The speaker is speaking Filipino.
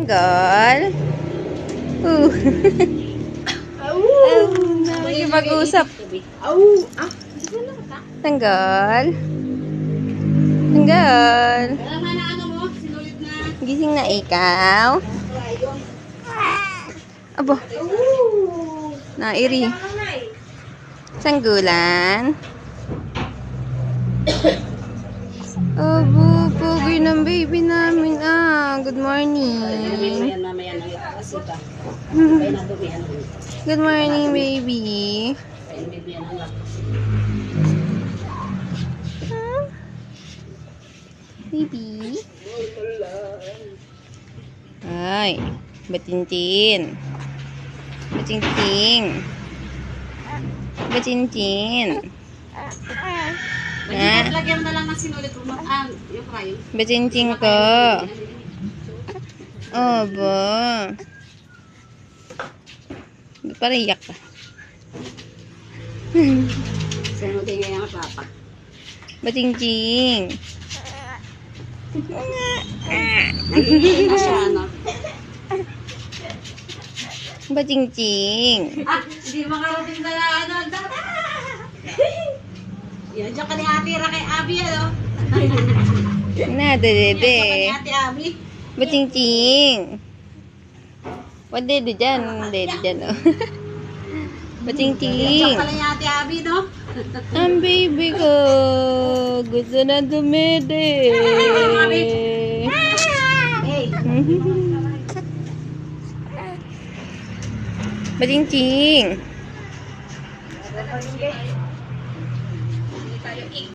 Tanggol. Nakikipag-usap. Tanggol. Tanggol. Gising na ikaw. Abo. Nairi. Sanggulan. Abo, pogi ng baby namin. Good morning. Good morning, baby. Baby. Ay, batintin. Batintin. Batintin. Lagyan mo na lang ng sinulit mo. Yung crayon. Batintin ko. Obo. Parang iyak ka. Sinulit nga yung papa. Batintin. Nagiging na siya, ano? Batintin. Hindi makarating na ano. Yan, dyan ka ni Ate Ra kay Abby, ano? Na, dede. Yan, dyan ka ni Ate Abby. Batingting. What dede dyan? Dede dyan, oh. Batingting. Dyan ka ni Ate Abby, no? Ang baby ko. Gusto na dumede. Hey! Batingting.